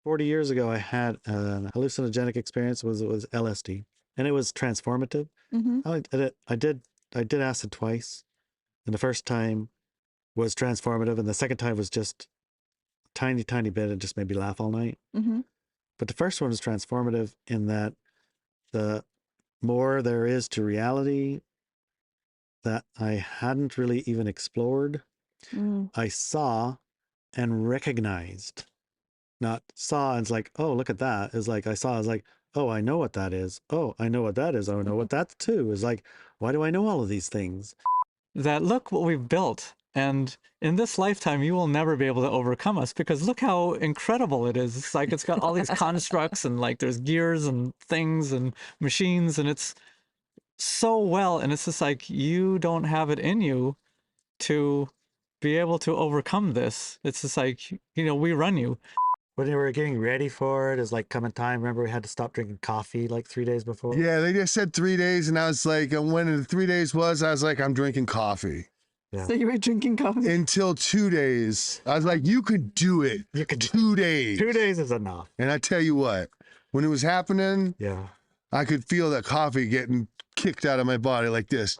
40 years ago, I had a hallucinogenic experience. It was LSD, and it was transformative. Mm-hmm. I did acid twice, and the first time was transformative, and the second time was just a tiny, tiny bit. It just made me laugh all night. Mm-hmm. But the first one was transformative in that the more there is to reality that I hadn't really even explored, Mm. I saw and recognized. Not saw and it's like, oh, look at that. It's like I was like, oh, I know what that is. Oh, I know what that is. Oh, I know what that too is. Like, why do I know all of these things? That look what we've built. And in this lifetime, you will never be able to overcome us because look how incredible it is. It's like it's got all these constructs and like there's gears and things and machines and it's so well. And it's just like you don't have it in you to be able to overcome this. It's just like, we run you. When they were getting ready for it, is like coming time. Remember, we had to stop drinking coffee like 3 days before. Yeah, they just said 3 days, and I was like, when the 3 days was, I was like, I'm drinking coffee. Yeah. So you were drinking coffee? Until 2 days. I was like, you could do it. You could 2 days. 2 days is enough. And I tell you what, when it was happening, Yeah. I could feel that coffee getting kicked out of my body like this.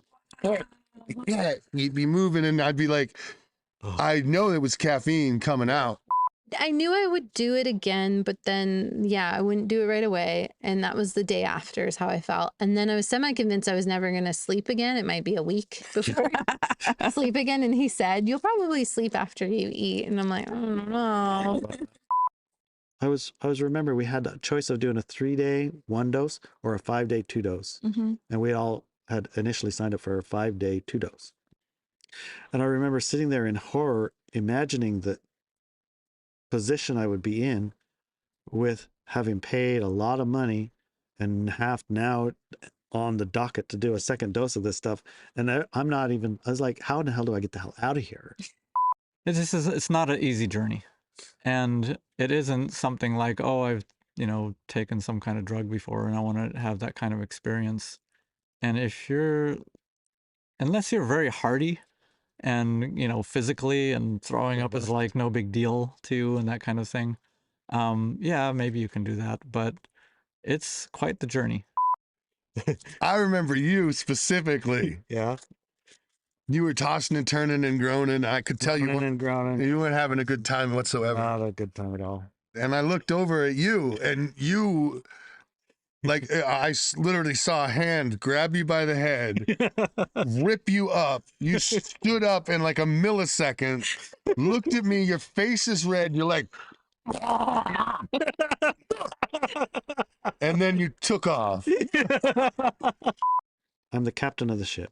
Yeah, you'd be moving, and I'd be like, Oh. I know it was caffeine coming out. I knew I would do it again, but then, yeah, I wouldn't do it right away. And that was the day after is how I felt. And then I was semi-convinced I was never going to sleep again. It might be a week before I sleep again. And he said, you'll probably sleep after you eat. And I'm like, oh, no. Remember, we had a choice of doing a 3-day 1 dose or a 5-day 2 dose. Mm-hmm. And we all had initially signed up for a 5-day 2 dose. And I remember sitting there in horror, imagining the position I would be in with having paid a lot of money and have now on the docket to do a second dose of this stuff. And I was like, how in the hell do I get the hell out of here? It's not an easy journey. And it isn't something like, oh, I've, taken some kind of drug before and I want to have that kind of experience. And unless you're very hardy and, physically and throwing up is like no big deal to you and that kind of thing. Yeah, maybe you can do that, but it's quite the journey. I remember you specifically. Yeah. You were tossing and turning and groaning. I could tell Groaning and groaning. you weren't having a good time whatsoever. Not a good time at all. And I looked over at you, and you, like, I literally saw a hand grab you by the head, rip you up. You stood up in like a millisecond, looked at me, your face is red, you're like, and then you took off. I'm the captain of the ship.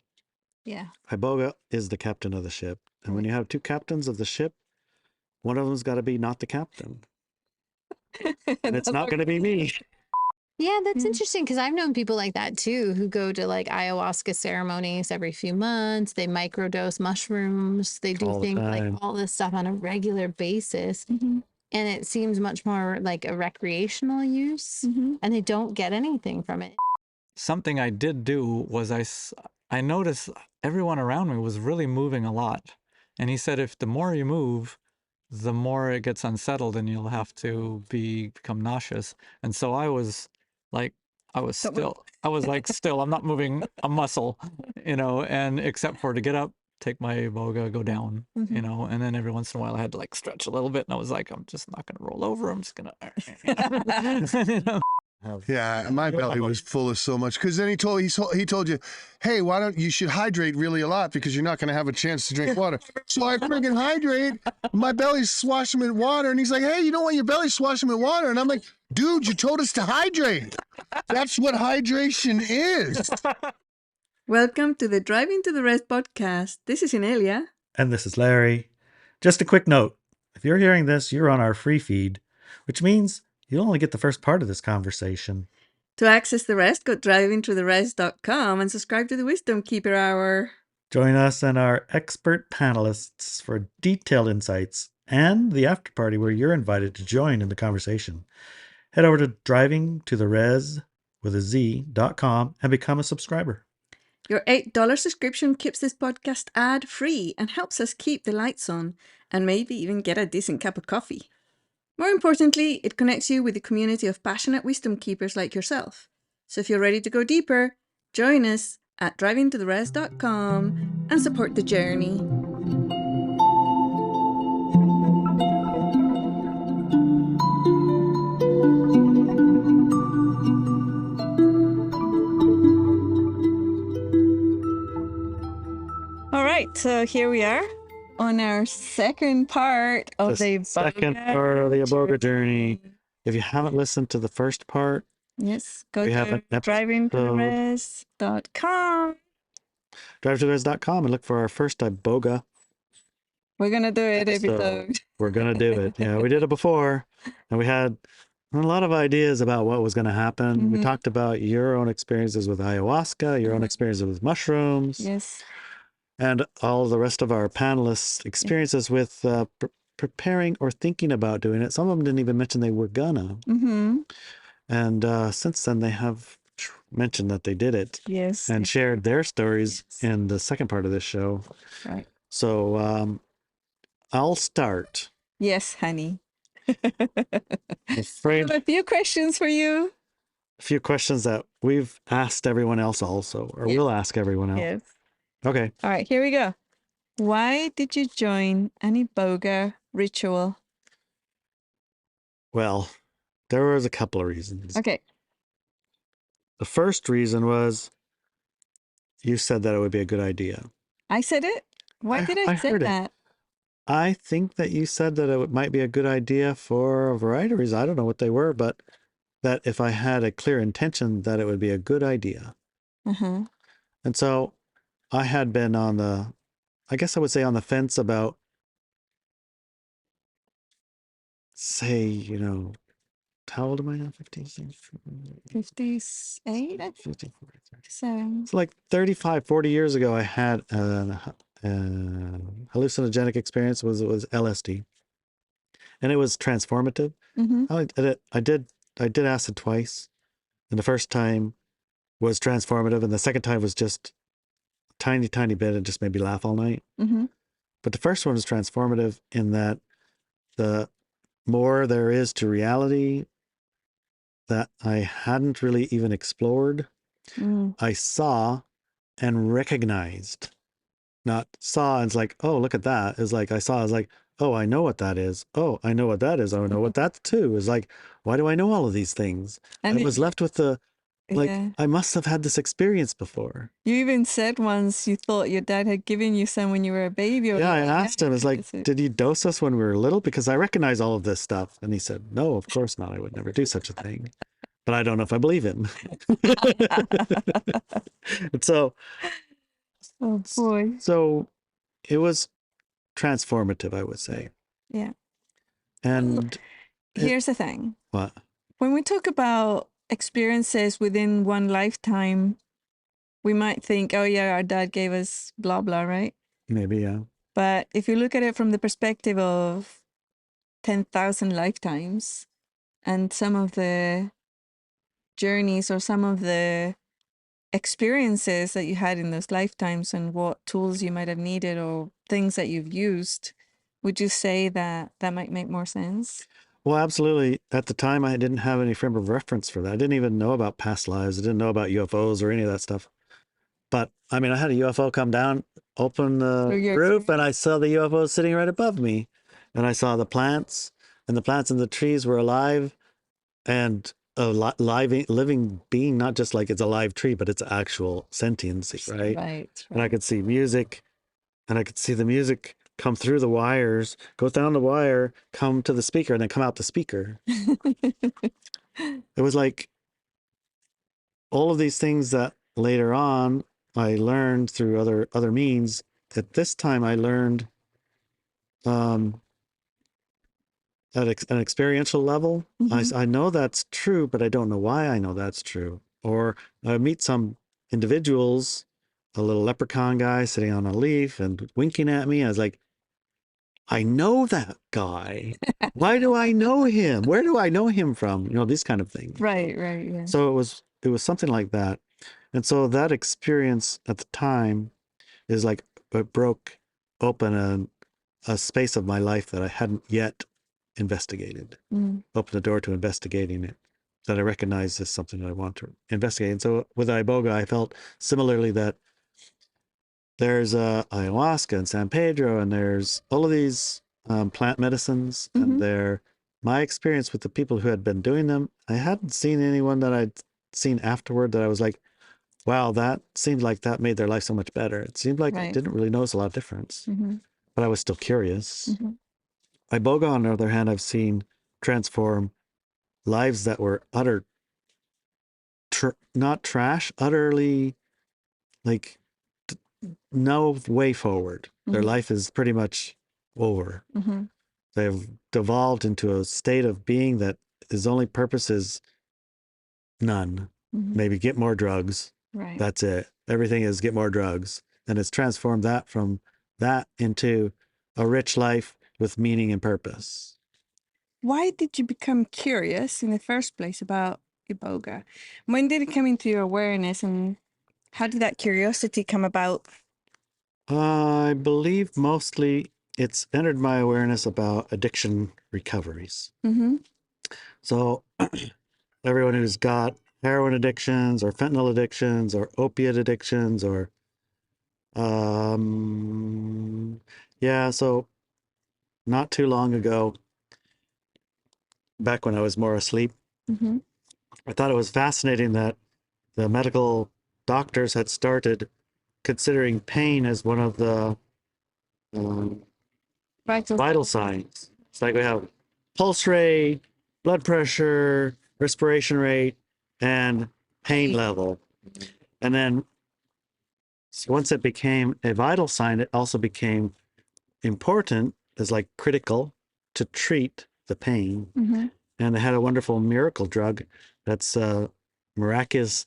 Yeah. Iboga is the captain of the ship. And when you have two captains of the ship, one of them's got to be not the captain. And it's not going to be me. Yeah, that's interesting because I've known people like that too who go to like ayahuasca ceremonies every few months. They microdose mushrooms. They do All the things like time. all this stuff on a regular basis. Mm-hmm. And it seems much more like a recreational use Mm-hmm. and they don't get anything from it. Something I did do was I noticed everyone around me was really moving a lot. And he said, if the more you move, the more it gets unsettled and you'll have to become nauseous. And so I was like, I was still, I'm not moving a muscle, and except for to get up, take my Iboga, go down, Mhm. and then every once in a while I had to like stretch a little bit and I was like, I'm just not going to roll over. I'm just going to, Yeah, my belly was full of so much. Because then he told you, hey, why don't you should hydrate really a lot because you're not going to have a chance to drink water. So I freaking hydrate. My belly's swashing with water, and he's like, hey, you don't want your belly swashing with water, and I'm like, dude, you told us to hydrate. That's what hydration is. Welcome to the Driving to the Rest podcast. This is Inelia. And this is Larry. Just a quick note. If you're hearing this, you're on our free feed, which means you'll only get the first part of this conversation. To access the rest, go drivingtotherest.com and subscribe to the Wisdom Keeper Hour. Join us and our expert panelists for detailed insights and the after party where you're invited to join in the conversation. Head over to drivingtotherez.com and become a subscriber. Your $8 subscription keeps this podcast ad-free and helps us keep the lights on and maybe even get a decent cup of coffee. More importantly, it connects you with a community of passionate wisdom keepers like yourself. So if you're ready to go deeper, join us at drivingtotheres.com and support the journey. All right, so here we are on our second part of the second Iboga part of the Iboga journey. If you haven't listened to the first part, Yes, go we to have an drivingtotheres.com. drive2guys.com and look for our first Iboga. We're going to do it So episode. we're going to do it. Yeah, we did it before, and we had a lot of ideas about what was going to happen. We talked about your own experiences with ayahuasca, your own experiences with mushrooms, Yes. and all the rest of our panelists' experiences with preparing or thinking about doing it. Some of them didn't even mention they were gonna. And since then, they have mentioned that they did it. Yes. And shared their stories in the second part of this show. Right. So I'll start. Yes, honey. I'm I afraid have a few questions for you. a few questions that we've asked everyone else also, or we'll ask everyone else. Yes. Okay. All right, here we go. Why did you join an Iboga ritual? Well, there was a couple of reasons. Okay. The first reason was you said that it would be a good idea. I said it? Why did I say heard that? I think that you said that it might be a good idea for a variety of reasons. I don't know what they were, but that if I had a clear intention, that it would be a good idea. And so I had been on the, I guess I would say on the fence about, say, you know, how old am I now? 58, 58, I think. 54, So, it's like 35, 40 years ago, I had a hallucinogenic experience was LSD. And it was transformative. I did acid twice. And the first time was transformative, and the second time was just a tiny, tiny bit. It just made me laugh all night. But the first one was transformative in that the more there is to reality that I hadn't really even explored, I saw and recognized. Not saw and it's like, oh, look at that. It's like I saw, I was like, oh, I know what that is. Oh, I know what that is. I know what that too is. Like, why do I know all of these things? And I was left with the, like, I must have had this experience before. You even said once you thought your dad had given you some when you were a baby. Yeah, I asked him, it's like, did he dose us when we were little? Because I recognize all of this stuff. And he said, no, of course not. I would never do such a thing. But I don't know if I believe him. And so, oh boy. So it was transformative, I would say. Yeah. And here's the thing. What? When we talk about experiences within one lifetime, we might think, oh yeah, our dad gave us blah, blah, right? Maybe, yeah. But if you look at it from the perspective of 10,000 lifetimes and some of the journeys or some of the experiences that you had in those lifetimes and what tools you might have needed or things that you've used, would you say that that might make more sense? Well, absolutely. At the time, I didn't have any frame of reference for that. I didn't even know about past lives. I didn't know about UFOs or any of that stuff. But I mean, I had a UFO come down, open the roof, and I saw the UFO sitting right above me. And I saw the plants, and the plants and the trees were alive, and a living being, not just like it's a live tree, but it's actual sentiency, right? Right. And I could see music, and I could see the music come through the wires, go down the wire, come to the speaker, and then come out the speaker. It was like all of these things that later on I learned through other means. At this time, I learned at an experiential level. I know that's true, but I don't know why I know that's true. Or I meet some individuals, a little leprechaun guy sitting on a leaf and winking at me. I was like, I know that guy. Why do I know him? Where do I know him from? You know, these kind of things. Right, yeah. So it was something like that. And so that experience at the time is like it broke open a space of my life that I hadn't yet investigated, Mm. opened the door to investigating it, that I recognized as something that I want to investigate. And so with Iboga, I felt similarly that there's ayahuasca and San Pedro, and there's all of these plant medicines, and my experience with the people who had been doing them, I hadn't seen anyone that I'd seen afterward that I was like, wow, that seemed like that made their life so much better. It seemed like I Right. didn't really notice a lot of difference, Mm-hmm. but I was still curious. Mm-hmm. Iboga, on the other hand, I've seen transform lives that were utter, not trash, utterly like no way forward. Their Mhm. life is pretty much over. Mm-hmm. They've devolved into a state of being that his only purpose is none. Mm-hmm. Maybe get more drugs. Right. That's it. Everything is get more drugs. And it's transformed that from that into a rich life with meaning and purpose. Why did you become curious in the first place about Iboga? When did it come into your awareness, and how did that curiosity come about? I believe mostly it's entered my awareness about addiction recoveries. Mm-hmm. So everyone who's got heroin addictions or fentanyl addictions or opiate addictions or yeah, so not too long ago, back when I was more asleep, Mm-hmm. I thought it was fascinating that the medical doctors had started considering pain as one of the um, vital signs. It's like we have pulse rate, blood pressure, respiration rate, and pain level. And then once it became a vital sign, it also became important, as like critical, to treat the pain. Mm-hmm. And they had a wonderful miracle drug that's miraculous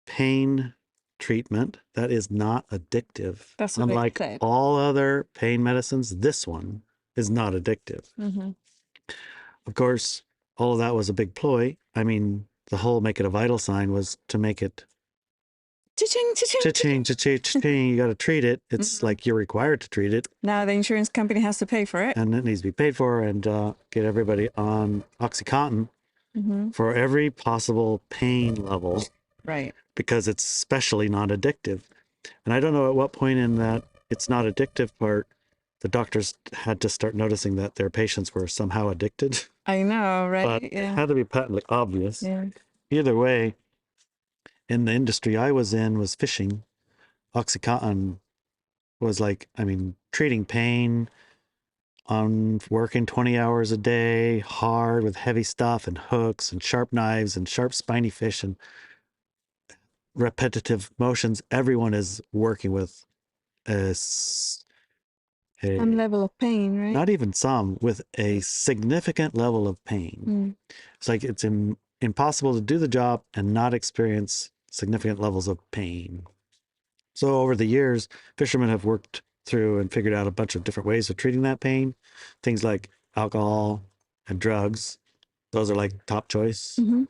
pain treatment that is not addictive. That's what they Unlike said. all other pain medicines, this one is not addictive. Mm-hmm. Of course, all of that was a big ploy. I mean, the whole make it a vital sign was to make it Cha-ching, cha-ching, cha-ching, cha-ching, cha-ching. You got to treat it. It's like you're required to treat it, Now the insurance company has to pay for it. and it needs to be paid for, and get everybody on OxyContin Mm-hmm. for every possible pain level Right. because it's especially not addictive. And I don't know at what point in that it's not addictive part, the doctors had to start noticing that their patients were somehow addicted, I know, right? but it Yeah. had to be patently obvious. Yeah. Either way, in the industry I was in was fishing. OxyContin was like, I mean, treating pain on working 20 hours a day, hard with heavy stuff and hooks and sharp knives and sharp spiny fish and repetitive motions. Everyone is working with a Some level of pain, right? not even some, with a significant level of pain. Mm. It's like it's impossible to do the job and not experience significant levels of pain. So over the years, fishermen have worked through and figured out a bunch of different ways of treating that pain. Things like alcohol and drugs. Those are like top choice. Mm-hmm.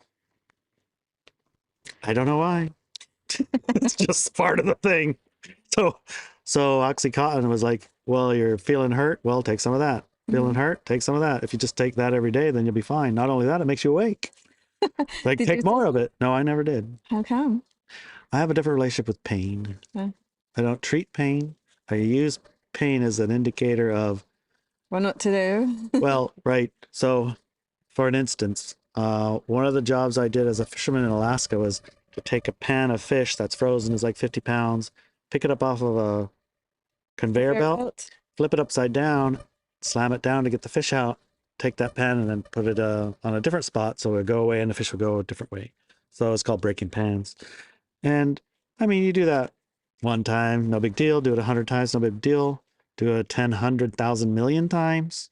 I don't know why. It's just part of the thing. So OxyContin was like, well, you're feeling hurt. Well, take some of that. Feeling hurt? Take some of that. If you just take that every day, then you'll be fine. Not only that, it makes you awake. Like, Did take you more of it. No, I never did. How come? I have a different relationship with pain. Yeah. I don't treat pain. I use pain as an indicator of, What not to do? well, right. So, for an instance, one of the jobs I did as a fisherman in Alaska was to take a pan of fish that's frozen, is like 50 pounds, pick it up off of a conveyor belt, flip it upside down, slam it down to get the fish out, take that pan and then put it on a different spot so it would go away and the fish would go a different way. So it's called breaking pans. And I mean, you do that one time, no big deal. Do it 100 times, no big deal. Do it 10, 100,000 million times.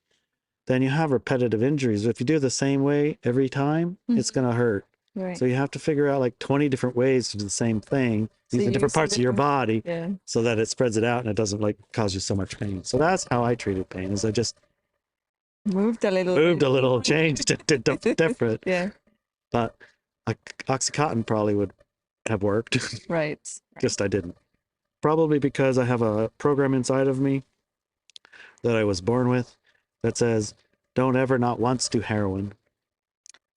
Then you have repetitive injuries. If you do it the same way every time, it's going to hurt. Right. So you have to figure out like 20 different ways to do the same thing, So using you different use parts of your body, Yeah. so that it spreads it out and it doesn't like cause you so much pain. So that's how I treated pain, is I just Moved a little. changed it, did different. Yeah. But OxyContin probably would have worked. Right. Just I didn't. Probably because I have a program inside of me that I was born with, that says, "Don't ever not once do heroin."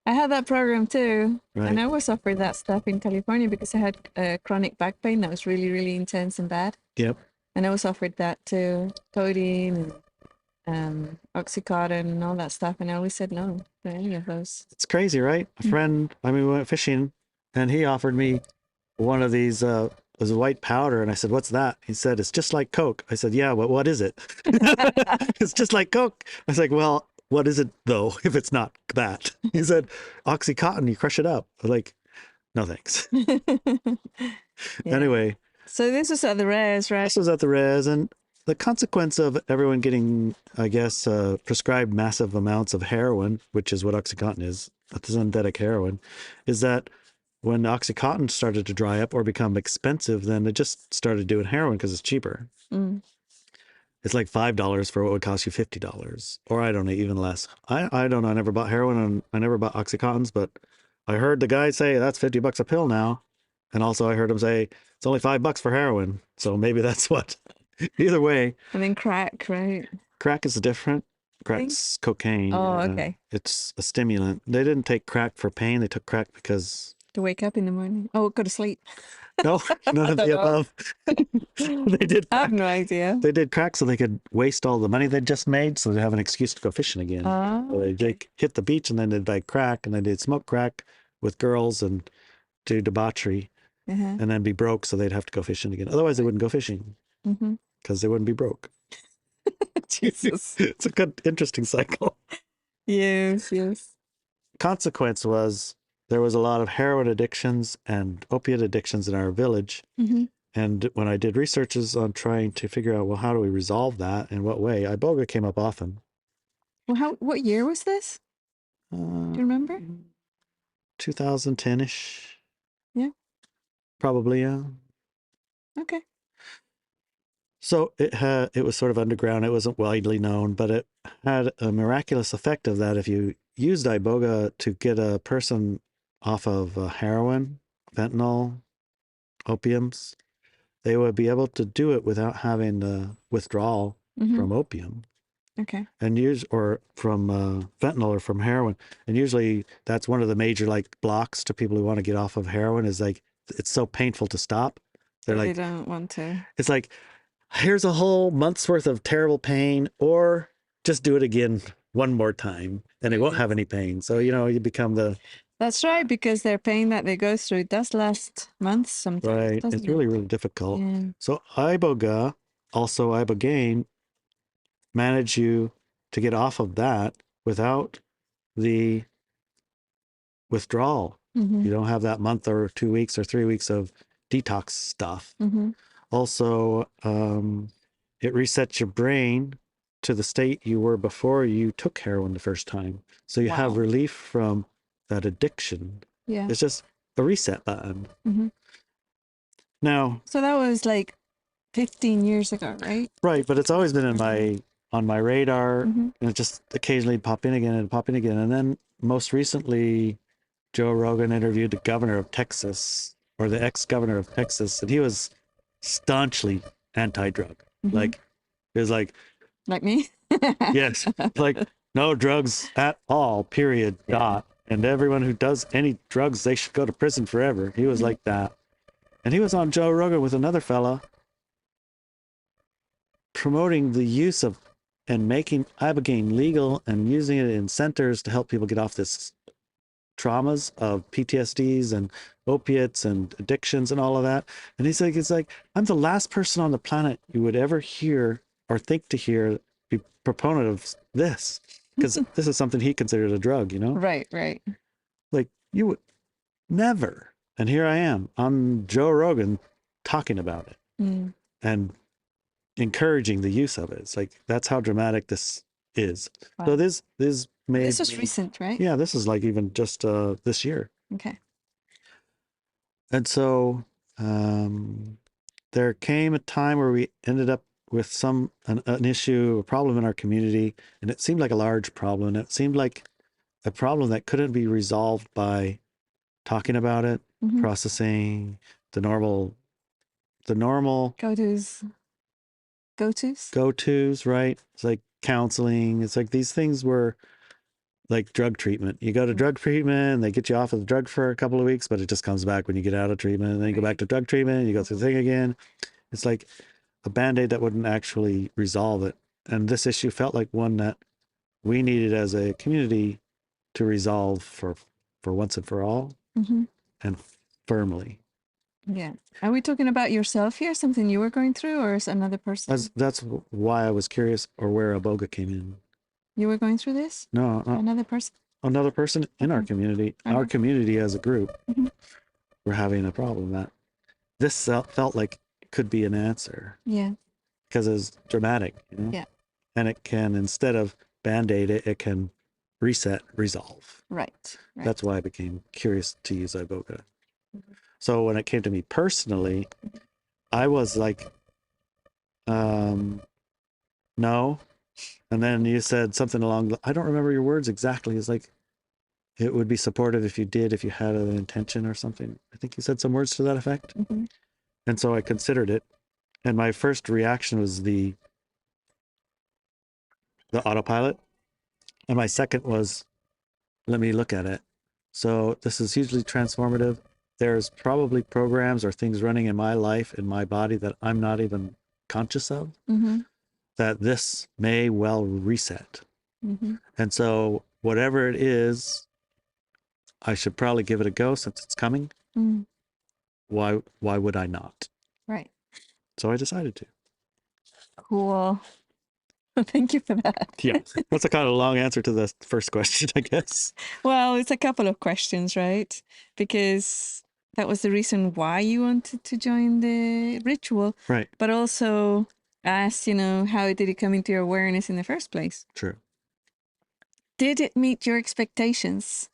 I had that program too. Right. And I was offered that stuff in California because I had chronic back pain that was really, really intense and bad. Yep. And I was offered that too, codeine and Oxycontin and all that stuff. And I always said no to any of those. It's crazy, right? A friend, we went fishing, and he offered me one of these. It was a white powder, and I said, "What's that?" He said, "It's just like Coke." I said, "Yeah, but what is it?" It's just like Coke. I was like, "Well, what is it though? If it's not that?" He said, "Oxycontin. You crush it up." I was like, "No thanks." Yeah. Anyway, So this was at the res, right? this was at the res, and the consequence of everyone getting, I guess, prescribed massive amounts of heroin, which is what Oxycontin is, the synthetic heroin, is that when Oxycontin started to dry up or become expensive, then they just started doing heroin because it's cheaper. Mm. It's like $5 for what would cost you $50, or I don't know, even less. I don't know. I never bought heroin, and I never bought Oxycontins, but I heard the guy say that's $50 a pill now, and also I heard him say it's only $5 for heroin. So maybe that's what. Either way, And then crack, right? crack is different. Crack's cocaine. Oh, okay. It's a stimulant. They didn't take crack for pain. They took crack because To wake up in the morning. Oh, go to sleep. no, none of the don't know. above. They did I have crack. no idea. They did crack so they could waste all the money they'd just made, so they'd have an excuse to go fishing again. So Oh, they'd hit the beach, and then they'd buy crack, and then they'd smoke crack with girls and do debauchery, uh-huh. and then be broke, so they'd have to go fishing again. Otherwise, they wouldn't go fishing Mm-hmm. because they wouldn't be broke. Jesus. It's a good, interesting cycle. Yes, yes. Consequence was there was a lot of heroin addictions and opiate addictions in our village. Mm-hmm. And when I did researches on trying to figure out, well, how do we resolve that? In what way? Iboga came up often. Well, what year was this? Do you remember? 2010-ish. Yeah. Probably, yeah. Okay. So it was sort of underground. It wasn't widely known, but it had a miraculous effect of that. If you used Iboga to get a person off of heroin, fentanyl, opiums, they would be able to do it without having the withdrawal Mm-hmm. from opium Okay. and or from fentanyl or from heroin. And usually that's one of the major like blocks to people who want to get off of heroin is like, it's so painful to stop. They're They like, don't want to. it's like, here's a whole month's worth of terrible pain, or just do it again one more time and they won't have any pain. So, you become the, That's right, because their pain that they go through does last months sometimes. right. Doesn't It's really, it? really difficult. Yeah. So Iboga, also Ibogaine, manage you to get off of that without the withdrawal. Mm-hmm. You don't have that month or 2 weeks or 3 weeks of detox stuff. Mm-hmm. Also, it resets your brain to the state you were before you took heroin the first time. So you have Wow. relief from that addiction. Yeah. It's just a reset button. Mm-hmm. Now, So that was like 15 years ago, right? right, but it's always been on my radar, Mm-hmm. and it just occasionally pop in again and pop in again. And then most recently, Joe Rogan interviewed the governor of Texas, or the ex-governor of Texas, and he was staunchly anti-drug. Mm-hmm. Like, it was like, Like me? yes, like no drugs at all, period, Yeah. dot. And everyone who does any drugs, they should go to prison forever. He was like that. And he was on Joe Rogan with another fella promoting the use of and making Ibogaine legal and using it in centers to help people get off this traumas of PTSDs and opiates and addictions and all of that. And he's like, it's like, I'm the last person on the planet you would ever hear or think to hear be proponent of this, because this is something he considered a drug, Right, right. like you would never. And here I am on Joe Rogan talking about it Mm. and encouraging the use of it. It's like, that's how dramatic this is. Wow. So this made This was me- recent, right? yeah, this is like even just this year. Okay. And so there came a time where we ended up with an issue, a problem in our community, and it seemed like a large problem. And it seemed like a problem that couldn't be resolved by talking about it, Mm-hmm. processing the normal Go-tos. Go-tos? go-tos, right? It's like counseling. It's like these things were like drug treatment. You go to drug treatment and they get you off of the drug for a couple of weeks, but it just comes back when you get out of treatment. And then you go back to drug treatment and you go through the thing again. It's like a band-aid that wouldn't actually resolve it. And this issue felt like one that we needed as a community to resolve for once and for all, and firmly. Yeah. Are we talking about yourself here? Something you were going through, or is another person? That's why I was curious, or where Iboga came in. You were going through this? No, Another person? another person in our community, our community as a group, we're having a problem that this felt like it could be an answer. Yeah. Because it's dramatic, you know? Yeah. And it can, instead of band-aid it, it can reset, resolve. Right. That's why I became curious to use Iboga. So when it came to me personally, I was like, no. And then you said something along, I don't remember your words exactly. It's like, it would be supportive if you did, if you had an intention or something. I think you said some words to that effect. And so I considered it. And my first reaction was the autopilot. And my second was, let me look at it. So this is hugely transformative. There's probably programs or things running in my life, in my body, that I'm not even conscious of, that this may well reset. And so whatever it is, I should probably give it a go since it's coming. Why would I not? Right. So I decided to. Cool. Thank you for that. Yeah, that's a kind of long answer to the first question, I guess. Well, it's a couple of questions, right? Because that was the reason why you wanted to join the ritual. Right. But also asked, how did it come into your awareness in the first place? True. Did it meet your expectations?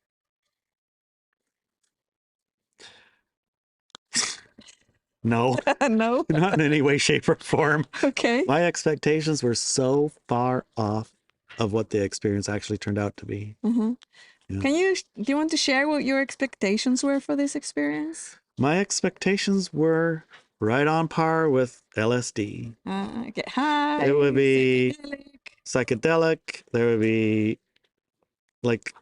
No. No. Not in any way, shape, or form. Okay. My expectations were so far off of what the experience actually turned out to be. Yeah. Do you want to share what your expectations were for this experience? My expectations were right on par with LSD. Get high. It would be psychedelic. There would be like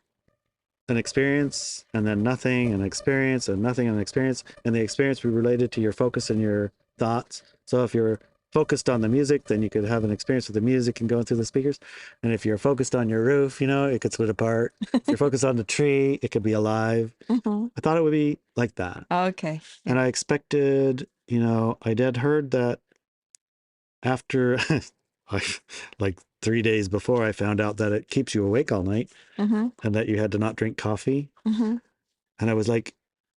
an experience and then nothing, an experience and nothing, and an experience. And the experience would be related to your focus and your thoughts. So if you're focused on the music, then you could have an experience with the music and going through the speakers. And if you're focused on your roof, it could split apart. If you're focused on the tree, it could be alive. I thought it would be like that. Okay. And I expected, I had heard that after like 3 days before, I found out that it keeps you awake all night and that you had to not drink coffee. And I was like,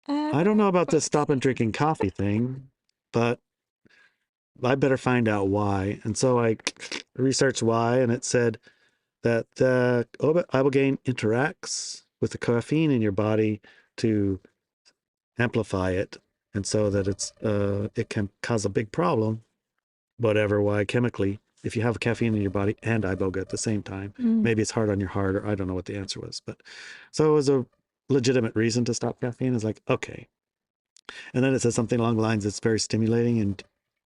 I don't know about this stopping drinking coffee thing, but I better find out why. And so I researched why, and it said that the ibogaine interacts with the caffeine in your body to amplify it, and so that it can cause a big problem, whatever, why, chemically, if you have caffeine in your body and iboga at the same time. Maybe it's hard on your heart, or I don't know what the answer was, but so it was a legitimate reason to stop caffeine. It's like, okay. And then it says something along the lines, it's very stimulating and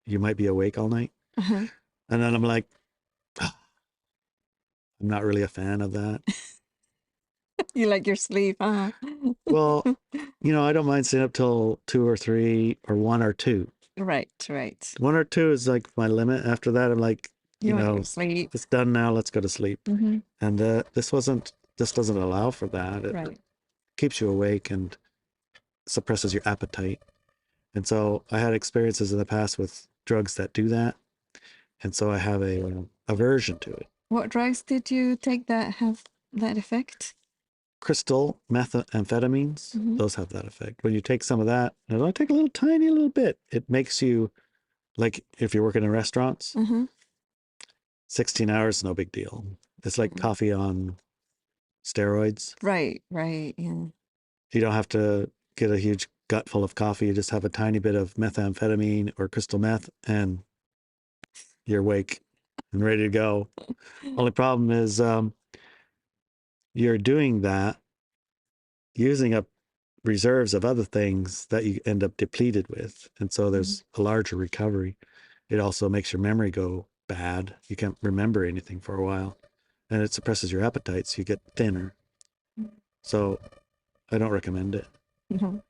you might be awake all night. And then I'm like, I'm not really a fan of that. You like your sleep, huh? Well, I don't mind staying up till 2 or 3 or 1 or 2. Right. 1 or 2 is like my limit. After that, I'm like, you want to sleep. It's done now. Let's go to sleep. And this doesn't allow for that. It keeps you awake and suppresses your appetite. And so I had experiences in the past with drugs that do that. And so I have a aversion to it. What drugs did you take that have that effect? Crystal methamphetamines, those have that effect. When you take some of that, and it only take a little tiny little bit, it makes you, like if you're working in restaurants, 16 hours, no big deal. It's like coffee on steroids. Right, yeah. You don't have to get a huge gut full of coffee. You just have a tiny bit of methamphetamine or crystal meth and you're awake and ready to go. Only problem is you're doing that using up reserves of other things that you end up depleted with. And so there's a larger recovery. It also makes your memory go bad. You can't remember anything for a while, and it suppresses your appetite, so you get thinner. So I don't recommend it. No.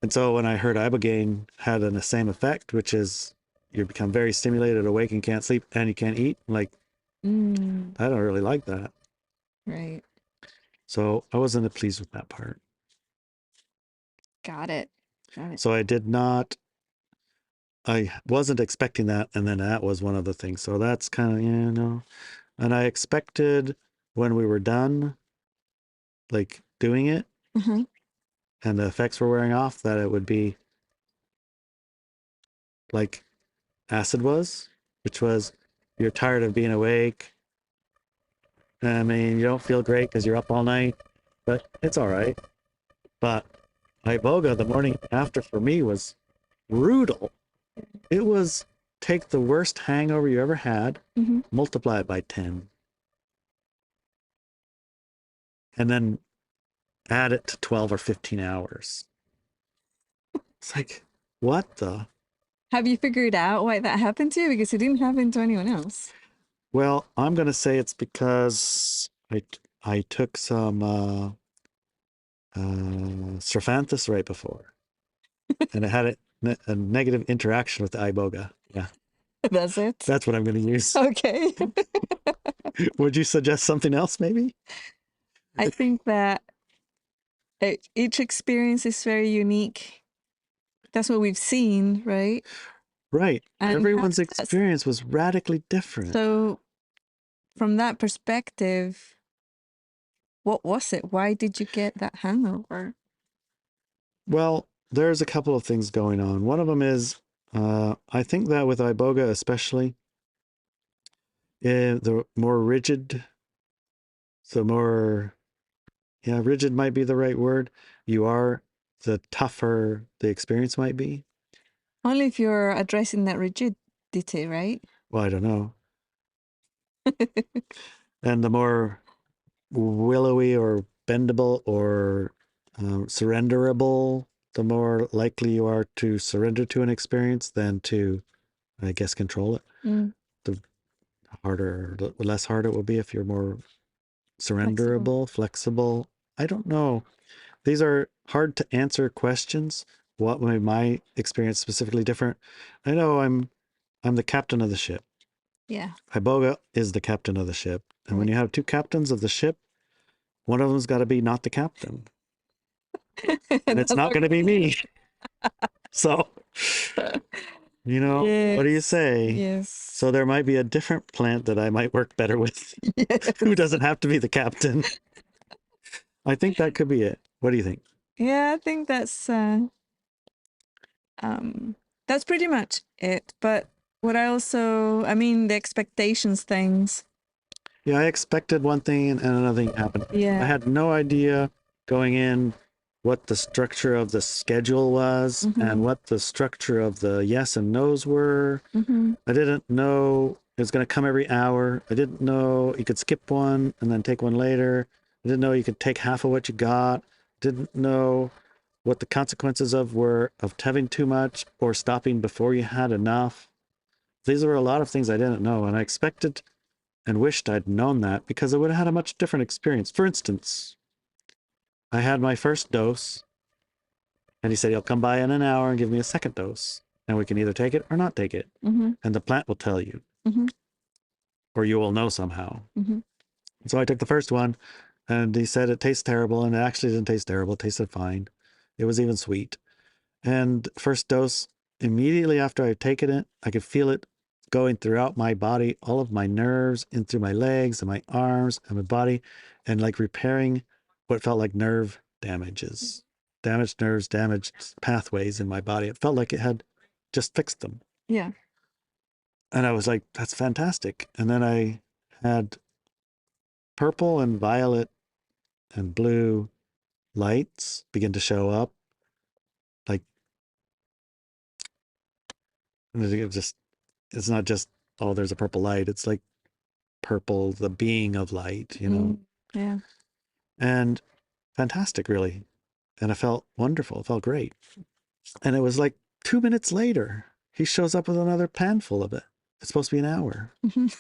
And so when I heard Ibogaine had the same effect, which is you become very stimulated, awake, and can't sleep, and you can't eat, like, I don't really like that. Right. So I wasn't pleased with that part. Got it. So I wasn't expecting that. And then that was one of the things. So that's kind of, no. And I expected when we were done, like doing it, Mm-hmm. and the effects were wearing off, that it would be like acid was, which was you're tired of being awake. I mean, you don't feel great because you're up all night, but it's all right. But Iboga, the morning after for me was brutal. It was take the worst hangover you ever had, Mm-hmm. multiply it by 10, and then add it to 12 or 15 hours. It's like, what the? Have you figured out why that happened to you? Because it didn't happen to anyone else. Well, I'm going to say it's because I took some Strophanthus right before, and it had a negative interaction with the Iboga. Yeah, That's it. that's what I'm going to use. Okay. Would you suggest something else, maybe? I think that each experience is very unique. That's what we've seen, right? Right. And Everyone's that's- experience was radically different. So, from that perspective, what was it? Why did you get that hangover? Well, there's a couple of things going on. One of them is, I think that with Iboga especially, the more rigid, rigid might be the right word, you are, the tougher the experience might be. Only if you're addressing that rigidity, right? Well, I don't know. And the more willowy or bendable or surrenderable, the more likely you are to surrender to an experience than to, I guess, control it. The less hard it will be if you're more surrenderable, flexible. I don't know. These are hard to answer questions. What made my experience specifically different? I know I'm the captain of the ship. Yeah. Iboga is the captain of the ship. And when Right. you have two captains of the ship, one of them's got to be not the captain. And it's not going to be me. So, what do you say? Yes. So there might be a different plant that I might work better with who doesn't have to be the captain. I think that could be it. What do you think? Yeah, I think that's pretty much it. But I mean, the expectations things. Yeah, I expected one thing and another thing happened. Yeah. I had no idea going in what the structure of the schedule was and what the structure of the yes and no's were. I didn't know it was going to come every hour. I didn't know you could skip one and then take one later. I didn't know you could take half of what you got. Didn't know what the consequences were of having too much or stopping before you had enough. These were a lot of things I didn't know, and I expected and wished I'd known that because I would have had a much different experience. For instance, I had my first dose, and he said he'll come by in an hour and give me a second dose, and we can either take it or not take it. And the plant will tell you, or you will know somehow. So I took the first one, and he said it tastes terrible, and it actually didn't taste terrible. It tasted fine. It was even sweet. And first dose, immediately after I'd taken it, I could feel it going throughout my body, all of my nerves, in through my legs and my arms and my body, and like repairing what felt like nerve damages, damaged nerves, damaged pathways in my body. It felt like it had just fixed them. Yeah. And I was like, that's fantastic. And then I had purple and violet and blue lights begin to show up. Like, it's not just, oh, there's a purple light. It's like purple, the being of light, Yeah. and fantastic, really. And it felt wonderful. It felt great. And it was like 2 minutes later, he shows up with another pan full of it. it's supposed to be an hour. Mhm.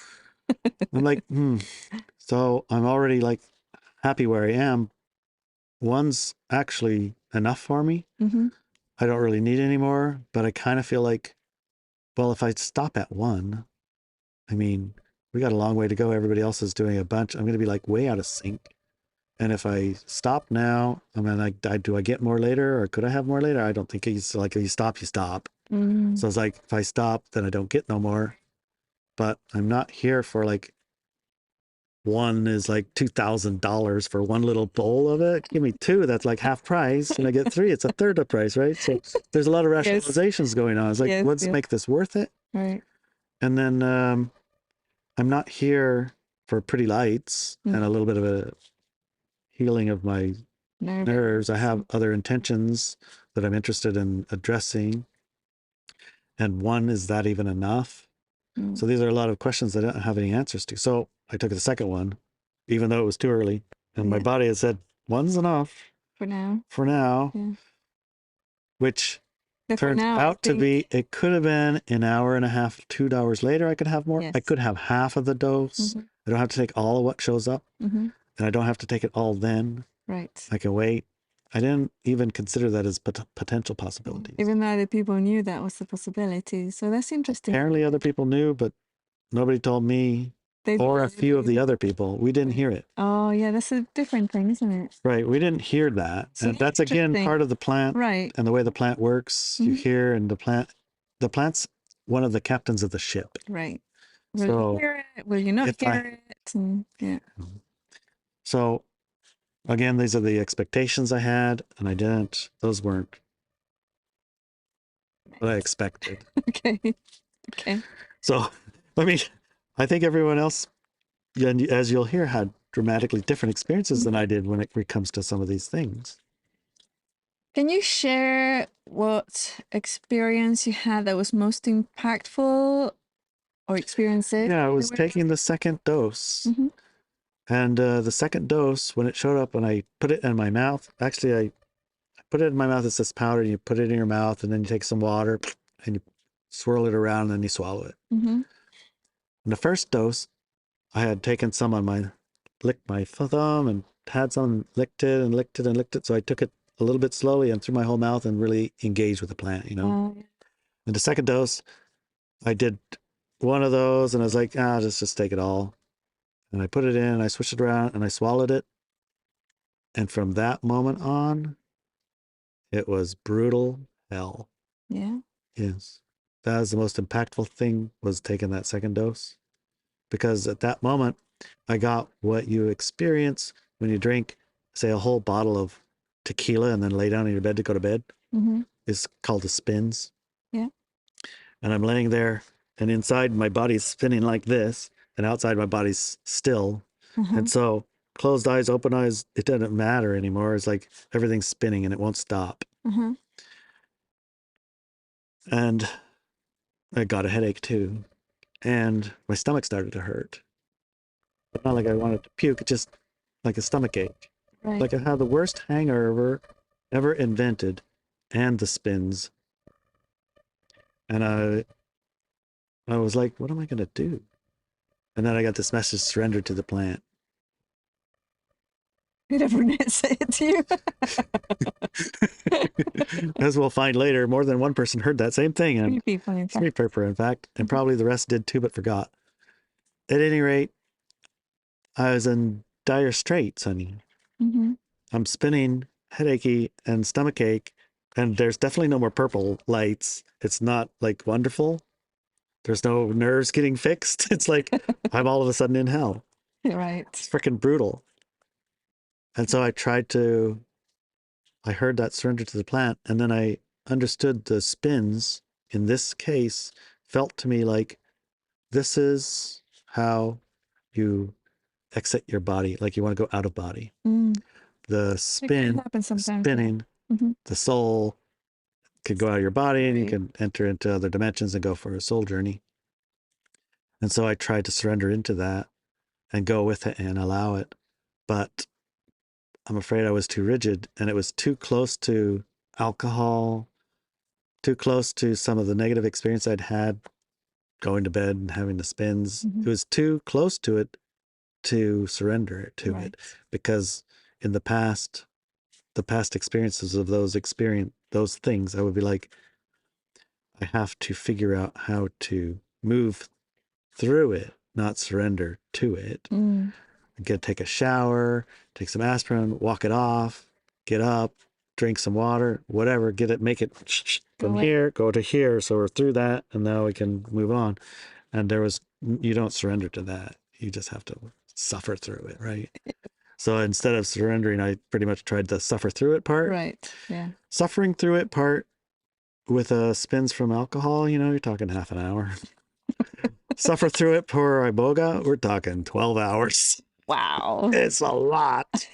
I'm like, So I'm already like happy where I am. One's actually enough for me. Mhm. I don't really need any more, but I kind of feel like, well, if I stop at one, I mean, we got a long way to go. Everybody else is doing a bunch. I'm going to be like way out of sync. And if I stop now, I mean, like, do I get more later, or could I have more later? I don't think he's like, if you stop, you stop. Mm. So it's like, if I stop, then I don't get no more. But I'm not here for like, one is like $2,000 for one little bowl of it. Give me two, that's like half price. And I get three, it's a third of price, right? So there's a lot of Yes. rationalizations going on. It's like, Yes, let's yes. make this worth it. Right. And then I'm not here for pretty lights and a little bit of a healing of my nerves. I have other intentions that I'm interested in addressing. And one, is that even enough? So these are a lot of questions I don't have any answers to. So I took the second one, even though it was too early. And my body had said, one's enough For now. for which But for turns now, out to be, it could have been an hour and a half, 2 hours later, I could have more. Yes. I could have half of the dose. I don't have to take all of what shows up. And I don't have to take it all then. Right. I can wait. I didn't even consider that as potential possibilities. Even though other people knew that was the possibility. So that's interesting. Apparently other people knew, but nobody told me or a few of the other people. We didn't hear it. Oh, yeah, that's a different thing, isn't it? Right. We didn't hear that. So And that's again interesting. part of the plant Right. and the way the plant works. You hear, and the plant's one of the captains of the ship. Right. Will So you hear it? Will you not if hear it? And, yeah. So again, these are the expectations I had, and I didn't. Those weren't what I expected. Okay. Okay. So, I mean, I think everyone else, as you'll hear, had dramatically different experiences than I did when it comes to some of these things. Can you share what experience you had that was most impactful, or experiences? Yeah, I was that were- taking the second dose. Mhm. And the second dose, when it showed up and I put it in my mouth, actually, I put it in my mouth. It's this powder, and you put it in your mouth, and then you take some water and you swirl it around, and then you swallow it. Mhm. And the first dose, I had taken some on my, licked my thumb and had some, licked it and licked it and licked it. So I took it a little bit slowly and through my whole mouth and really engaged with the plant, you know. And the second dose, I did one of those and I was like, just take it all. And I put it in, and I switched it around, and I swallowed it. And from that moment on, it was brutal hell. Yeah. Yes. That was the most impactful thing, was taking that second dose. Because at that moment, I got what you experience when you drink, say, a whole bottle of tequila and then lay down in your bed to go to bed. Mhm. It's called the spins. Yeah. And I'm laying there, and inside my body's spinning like this, and outside my body's still. And so closed eyes, open eyes, it doesn't matter anymore. It's like everything's spinning and it won't stop. And I got a headache too. And my stomach started to hurt. But not like I wanted to puke, just like a stomach ache. Right. Like I had the worst hangover ever invented, and the spins. And I was like, what am I going to do? And then I got this message, surrender to the plant. Did everyone say it to you? As we'll find later, more than one person heard that same thing. And 3 people, in fact. 3 people, in fact, and probably the rest did too, but forgot. At any rate, I was in dire straits, honey. I'm spinning, headachy, and stomach ache, and there's definitely no more purple lights. It's not like wonderful. There's no nerves getting fixed. It's like I'm all of a sudden in hell. Right. It's freaking brutal. And so I heard that surrender to the plant, and then I understood the spins in this case felt to me like this is how you exit your body, like you want to go out of body. The spinning, the soul could go out of your body, and you can enter into other dimensions and go for a soul journey. And so I tried to surrender into that and go with it and allow it. But I'm afraid I was too rigid, and it was too close to alcohol, too close to some of the negative experience I'd had going to bed and having the spins. Mhm. It was too close to it to surrender it to Right. it, because in the past experiences of those things, I would be like, I have to figure out how to move through it, not surrender to it. Mm. Take a shower, take some aspirin, walk it off, get up, drink some water, whatever, make it from Go away. here, go to here. So we're through that, and now we can move on. And you don't surrender to that. You just have to suffer through it, right? So instead of surrendering, I pretty much tried the suffer through it part. Right. Yeah. Suffering through it part with spins from alcohol, you're talking half an hour. Suffer through it for Iboga, we're talking 12 hours. Wow. It's a lot.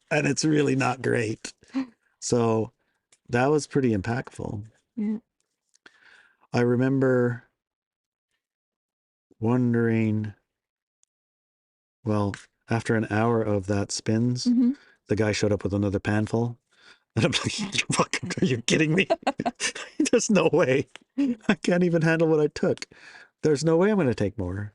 And it's really not great. So that was pretty impactful. Yeah. I remember wondering, well, after an hour of that spins, Mm-hmm. the guy showed up with another pan full. And I'm like, are you kidding me? There's no way. I can't even handle what I took. There's no way I'm going to take more.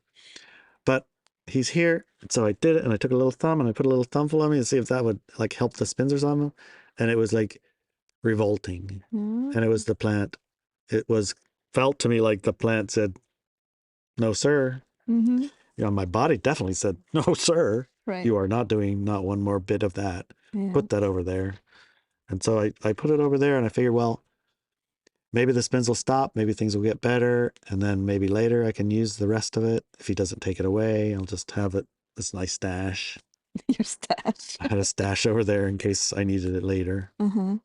But he's here. So I did it, and I took a little thumb and I put a little thumbful on me to see if that would like help the spins or something. And it was like revolting. Mm-hmm. And it was the plant. It felt to me like the plant said, no, sir. Mm-hmm. My body definitely said, no, sir. Right. You are not doing not one more bit of that. Yeah. Put that over there. And so I put it over there, and I figured, well, maybe the spins will stop. Maybe things will get better. And then maybe later I can use the rest of it. If he doesn't take it away, I'll just have this nice stash. Your stash. I had a stash over there in case I needed it later. Uh-huh.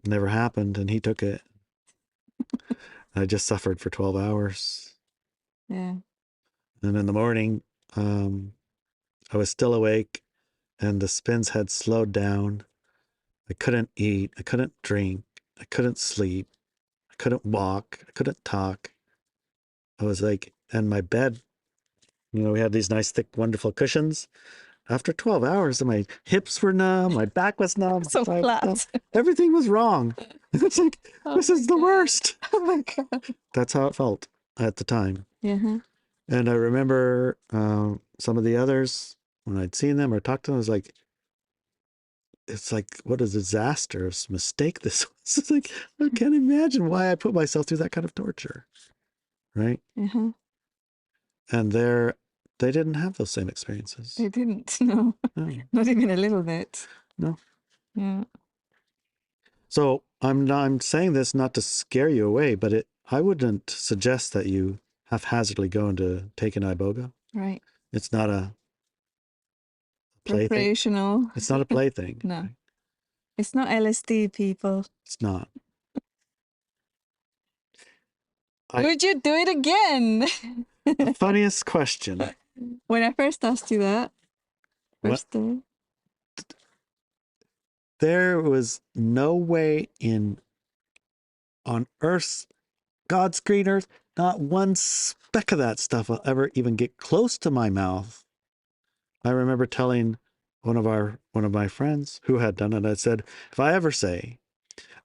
Never happened, and he took it. I just suffered for 12 hours. Yeah. And in the morning, I was still awake, and the spins had slowed down. I couldn't eat. I couldn't drink. I couldn't sleep. I couldn't walk. I couldn't talk. I was like, and my bed, we had these nice, thick, wonderful cushions. After 12 hours, my hips were numb. My back was numb. So my flat. thumb- Everything was wrong. It's like, Oh this my is the God. worst. Oh my God. That's how it felt at the time. Yeah. And I remember some of the others, when I'd seen them or talked to them, I was like, it's like, what a disastrous mistake this was. It's like, I can't imagine why I put myself through that kind of torture. Right. Uh-huh. And they didn't have those same experiences. They didn't. No. No. Not even a little bit. No. Yeah. So I'm saying this not to scare you away, but I wouldn't suggest that you haphazardly go into take an Iboga. Right. It's not a plaything. Recreational. It's not a plaything. No. It's not LSD, people. It's not. Would you do it again? The funniest question. When I first asked you that, What? first day. There was no way on Earth, God's green earth, not one speck of that stuff will ever even get close to my mouth. I remember telling one of my friends who had done it, I said, if I ever say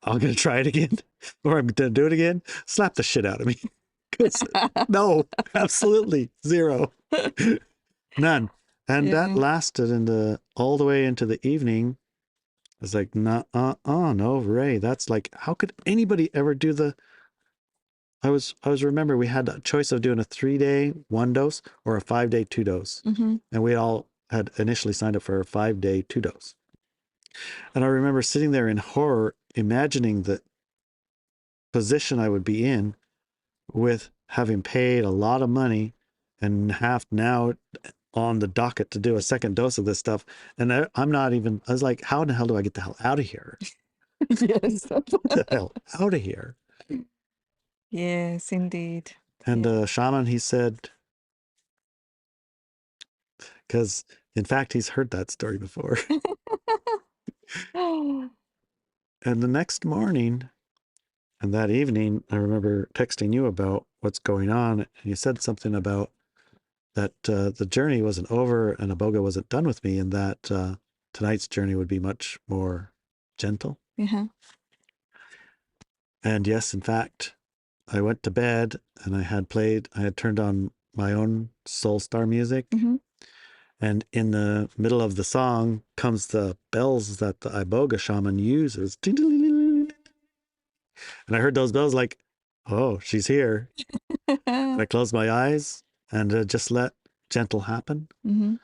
I'm going to try it again or I'm going to do it again, slap the shit out of me. 'Cause no, absolutely zero, none. And that Yeah. lasted all the way into the evening. I was like, no, Ray. That's like, how could anybody ever do remember we had a choice of doing a 3-day 1 dose or a 5-day 2 dose. Mm-hmm. And we all had initially signed up for a 5-day 2 dose. And I remember sitting there in horror, imagining the position I would be in with having paid a lot of money and have now on the docket to do a second dose of this stuff. And I was like, how in the hell do I get the hell out of here? Yes. The hell out of here. Yes, indeed. And shaman, he said, because in fact, he's heard that story before. And the next morning and that evening, I remember texting you about what's going on. And you said something about that the journey wasn't over and Iboga wasn't done with me, and that tonight's journey would be much more gentle. Yeah. And yes, in fact, I went to bed and I had turned on my own Soul Star music. Mhm. And in the middle of the song comes the bells that the Iboga shaman uses. And I heard those bells like, oh, she's here. And I closed my eyes and just let gentle happen. Mhm.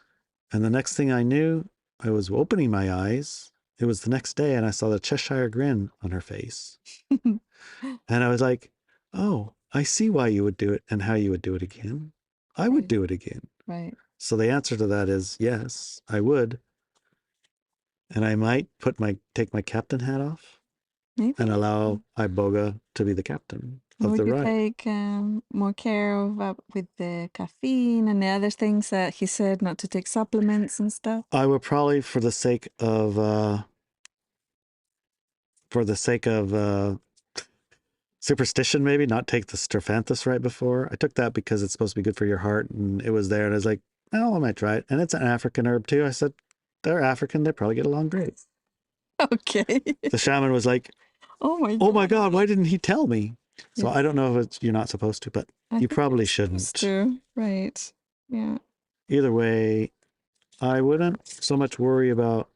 And the next thing I knew, I was opening my eyes. It was the next day and I saw the Cheshire grin on her face. And I was like, oh, I see why you would do it and how you would do it again. I would Right. do it again. Right. So the answer to that is yes, I would. And I might take my captain hat off Maybe. and allow Iboga to be the captain of Would the you ride. take more care of with the caffeine and the other things that he said not to take supplements and stuff? I would probably, for the sake of superstition, maybe not take the Strophanthus right before. I took that because it's supposed to be good for your heart, and it was there, and I was like, oh, I might try it. And it's an African herb too. I said, they're African, they probably get along great. Okay. The shaman was like, Oh my oh god. my God, why didn't he tell me? So Yes. I don't know if you're not supposed to, but I you think probably it's supposed shouldn't. to. Right. Yeah. Either way, I wouldn't so much worry about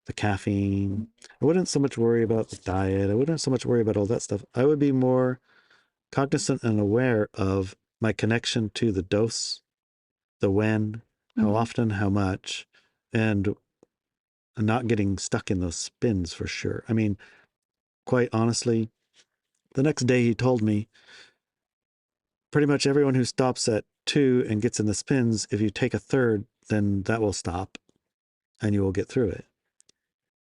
the caffeine. I wouldn't so much worry about the diet. I wouldn't so much worry about all that stuff. I would be more cognizant and aware of my connection to the dose, the when, how Mhm. often, how much, and not getting stuck in those spins for sure. I mean, quite honestly, the next day he told me pretty much everyone who stops at 2 and gets in the spins, if you take a third, then that will stop and you will get through it.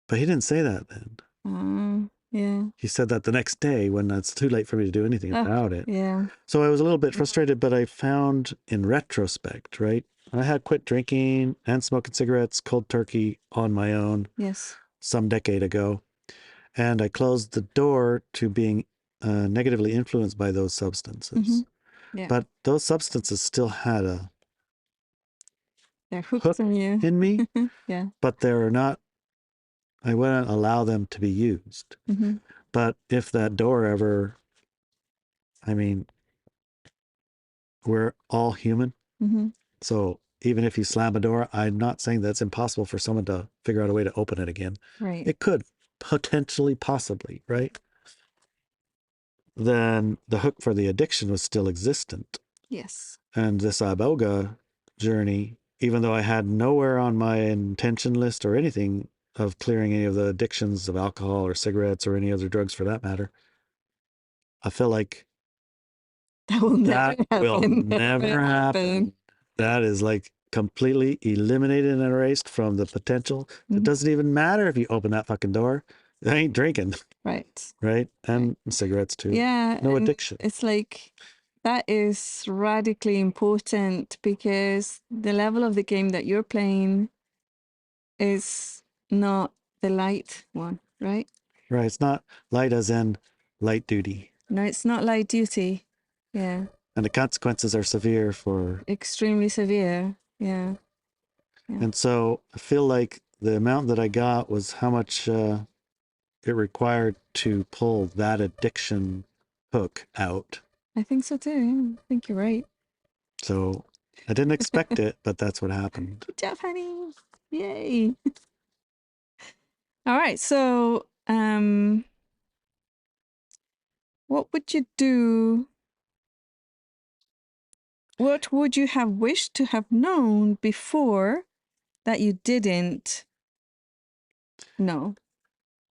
But he didn't say that then. Yeah. He said that the next day when it's too late for me to do anything about it. Yeah. So I was a little bit frustrated, but I found in retrospect, right? I had quit drinking and smoking cigarettes cold turkey on my own Yes. some decade ago. And I closed the door to being negatively influenced by those substances. Mhm. Yeah. But those substances still had a They're hooked hook on you. in me, Yeah. but they're not, I wouldn't allow them to be used. Mm-hmm. But if that door ever, I mean, we're all human. Mm-hmm. So even if you slam a door, I'm not saying that it's impossible for someone to figure out a way to open it again. Right. It could potentially, possibly, right? Then the hook for the addiction was still existent. Yes. And this Iboga journey, even though I had nowhere on my intention list or anything of clearing any of the addictions of alcohol or cigarettes or any other drugs for that matter, I feel like That will never that will happen. never happen. That is like completely eliminated and erased from the potential. It Mhm. doesn't even matter if you open that fucking door. I ain't drinking, Right. right? And cigarettes too. Yeah. No and addiction. It's like that is radically important because the level of the game that you're playing is not the light one, right? Right. It's not light as in light duty. No, it's not light duty. Yeah. And the consequences are severe for. Extremely severe. Yeah. Yeah. And so I feel like the amount that I got was how much it required to pull that addiction hook out. I think so too. Yeah. I think you're right. So I didn't expect it, but that's what happened. Good job, honey. Yay. All right. So, what would you do? What would you have wished to have known before that you didn't know?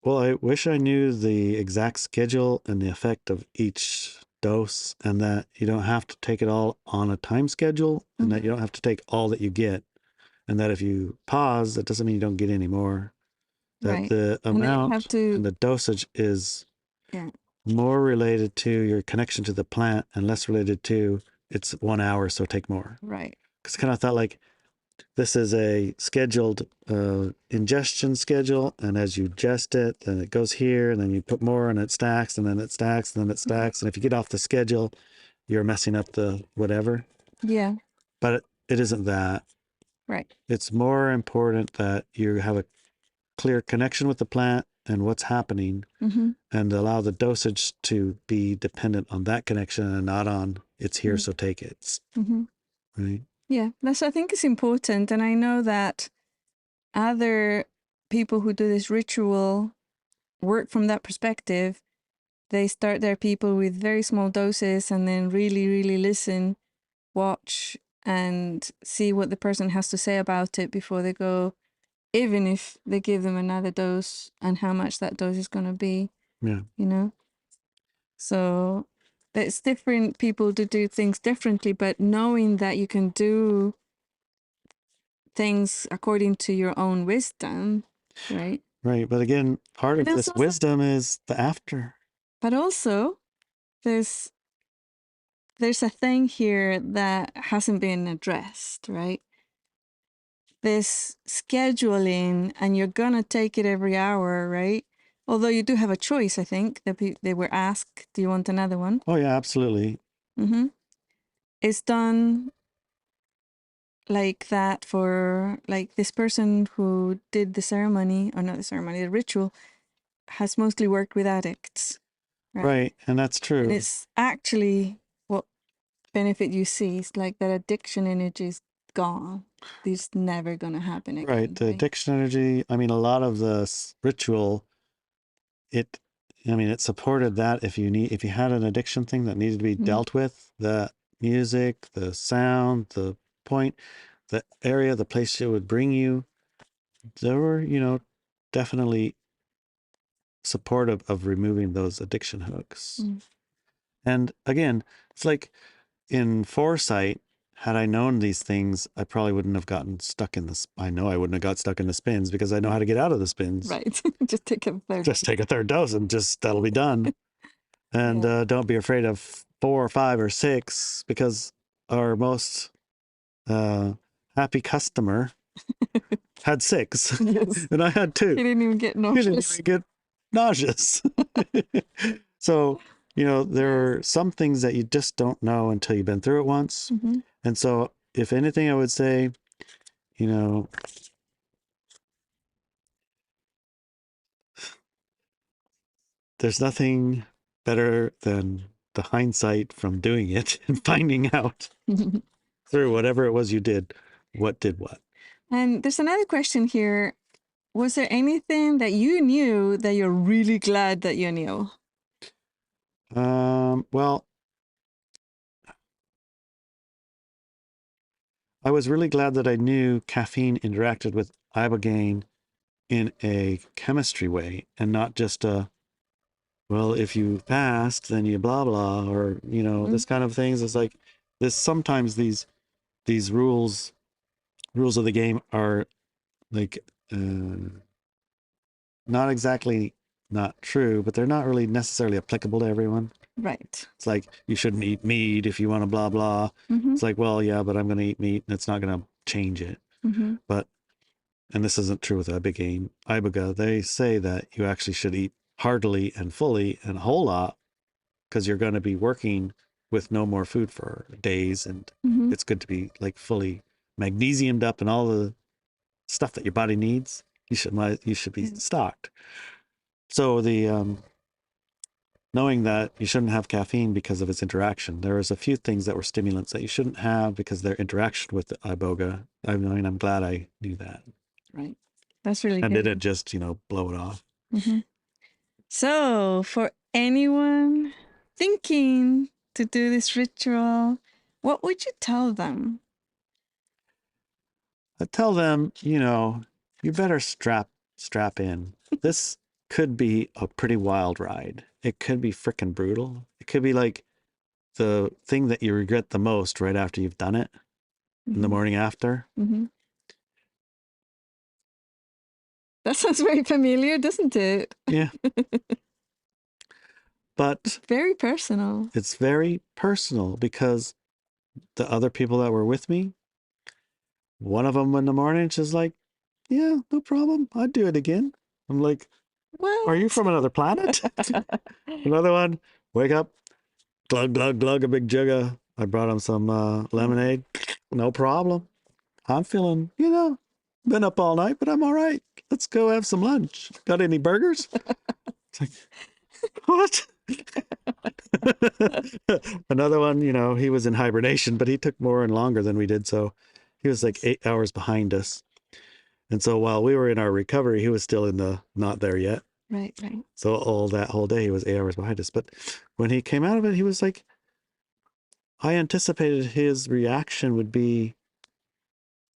Well, I wish I knew the exact schedule and the effect of each dose, and that you don't have to take it all on a time schedule, and that you don't have to take all that you get, and that if you pause, that doesn't mean you don't get any more. That Right. the And then you have amount to, and the dosage is yeah. more related to your connection to the plant and less related to it's 1 hour, so take more. Right. Because I kind of thought like this is a scheduled ingestion schedule, and as you ingest it, then it goes here, and then you put more, and it stacks, and then it stacks, and then it stacks. And if you get off the schedule, you're messing up the whatever. Yeah. But it isn't that. Right. It's more important that you have a clear connection with the plant and what's happening, Mm-hmm. and allow the dosage to be dependent on that connection and not on it's here, so take it. Mm-hmm. Right. Yeah, I think it's important. And I know that other people who do this ritual work from that perspective. They start their people with very small doses and then really, really listen, watch, and see what the person has to say about it before they go, even if they give them another dose and how much that dose is going to be, Yeah. you know? So it's different people to do things differently, but knowing that you can do things according to your own wisdom, right? Right. But again, part of But this also, wisdom is the after. but also there's a thing here that hasn't been addressed, right? This scheduling, and you're gonna take it every hour, right? Although you do have a choice, I think. They were asked, "Do you want another one?" Oh yeah, absolutely. Mm-hmm. It's done like that for like this person who did the ceremony, or not the ceremony, the ritual, has mostly worked with addicts, right? Right. And that's And true. it's actually what benefit you see is like that addiction energy is gone. It's never gonna happen again. Right. The addiction energy, I mean, a lot of the ritual, it supported that if you had an addiction thing that needed to be dealt with, the music, the sound, the point, the area, the place it would bring you, there were, definitely supportive of removing those addiction hooks. And again, it's like in foresight, had I known these things, I probably wouldn't have gotten stuck in this. I know I wouldn't have got stuck in the spins because I know how to get out of the spins. Right. Just take a third. Just take a third dose and that'll be done. And don't be afraid of 4 or 5 or 6, because our most happy customer had 6. Yes. And I had 2. He didn't even get He nauseous. didn't even get nauseous. So, there are some things that you just don't know until you've been through it once. Mm-hmm. And so, if anything, I would say, there's nothing better than the hindsight from doing it and finding out through whatever it was you did, what did what. And there's another question here. Was there anything that you knew that you're really glad that you knew? Well, I was really glad that I knew caffeine interacted with ibogaine in a chemistry way and not just well, if you fast, then you blah blah, or this kind of things. It's like this. Sometimes these rules of the game are like not exactly not true, but they're not really necessarily applicable to everyone. Right. It's like you shouldn't eat meat if you want to blah blah. Mm-hmm. It's like, well, yeah, but I'm going to eat meat and it's not going to change it. Mm-hmm. But, and this isn't true with Iboga, they say that you actually should eat heartily and fully and a whole lot, because you're going to be working with no more food for days, and it's good to be like fully magnesiumed up and all the stuff that your body needs. You should be stocked. So the knowing that you shouldn't have caffeine because of its interaction, there was a few things that were stimulants that you shouldn't have because their interaction with the Iboga. I mean, I'm glad I knew that. Right. That's really and good. didn't just blow it off. So for anyone thinking to do this ritual, what would you tell them? I tell them, you better strap in. This could be a pretty wild ride. It could be freaking brutal. It could be like the thing that you regret the most right after you've done it in the morning after. That sounds very familiar, doesn't it? Yeah. But it's very personal. It's very personal because the other people that were with me, one of them in the morning, she's like, yeah, no problem. I'd do it again. I'm like, what? Are you from another planet? Another one, wake up, glug, glug, glug, a big jug of, I brought him some lemonade. No problem. I'm feeling, Been up all night, but I'm all right. Let's go have some lunch. Got any burgers? It's like, what? Another one, he was in hibernation, but he took more and longer than we did. So he was like 8 hours behind us. And so while we were in our recovery, he was still in the not there yet. Right. So all that whole day, he was 8 hours behind us. But when he came out of it, he was like, I anticipated his reaction would be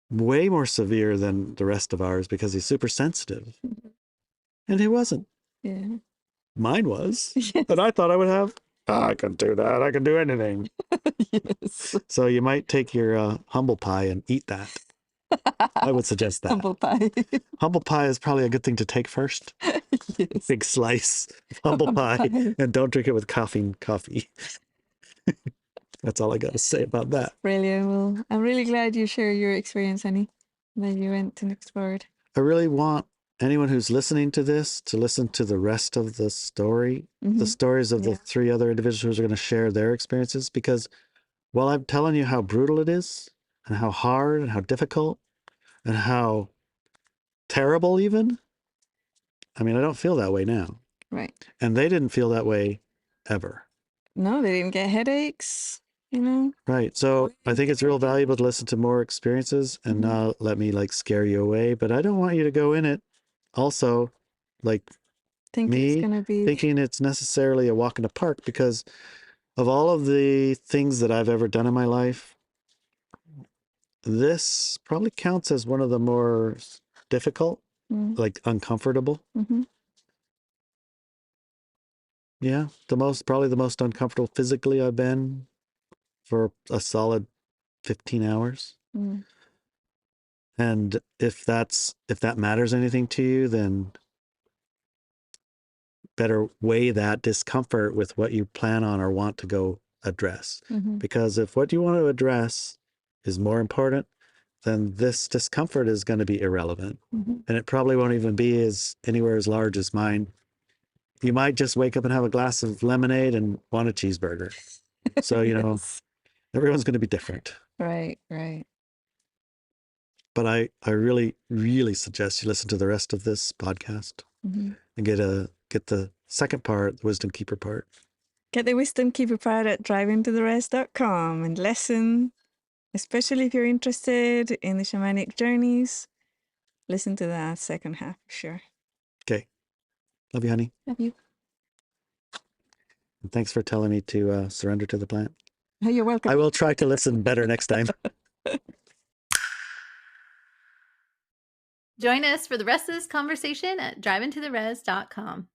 way more severe than the rest of ours because he's super sensitive. And he wasn't. Yeah. Mine was. Yes. And I thought I would have, I can do that. I can do anything. Yes. So you might take your humble pie and eat that. I would suggest that. Humble pie. Humble pie is probably a good thing to take first. Yes. Big slice of humble pie. And don't drink it with coffee. That's all I got to say about that. Brilliant. Well, I'm really glad you shared your experience, Annie, that you went and explored. I really want anyone who's listening to this to listen to the rest of the story, the stories of the 3 other individuals who are going to share their experiences, because while I'm telling you how brutal it is and how hard and how difficult and how terrible even, I mean, I don't feel that way now. Right. And they didn't feel that way ever. No, they didn't get headaches, Right. So I think it's real valuable to listen to more experiences and not let me like scare you away. But I don't want you to go in it also like Think it's me gonna be thinking it's necessarily a walk in the park, because of all of the things that I've ever done in my life, this probably counts as one of the more difficult, like uncomfortable. Yeah. Probably the most uncomfortable physically I've been for a solid 15 hours. And if that matters anything to you, then better weigh that discomfort with what you plan on or want to go address. Because if what you want to address is more important, then this discomfort is going to be irrelevant. And it probably won't even be anywhere as large as mine. You might just wake up and have a glass of lemonade and want a cheeseburger. So, Yes. everyone's going to be different. Right. But I really, really suggest you listen to the rest of this podcast and get the second part, the Wisdom Keeper part. Get the Wisdom Keeper part at drivingtotherest.com and listen, especially if you're interested in the shamanic journeys. Listen to that second half for sure. Okay. Love you, honey. Love you. And thanks for telling me to surrender to the plant. You're welcome. I will try to listen better next time. Join us for the rest of this conversation at drivingtotherest.com.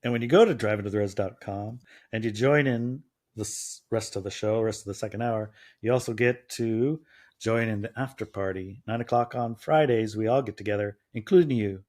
And when you go to drivingtotherest.com and you join in the rest of the show, rest of the second hour, you also get to join in the after party. 9 o'clock on Fridays, we all get together, including you.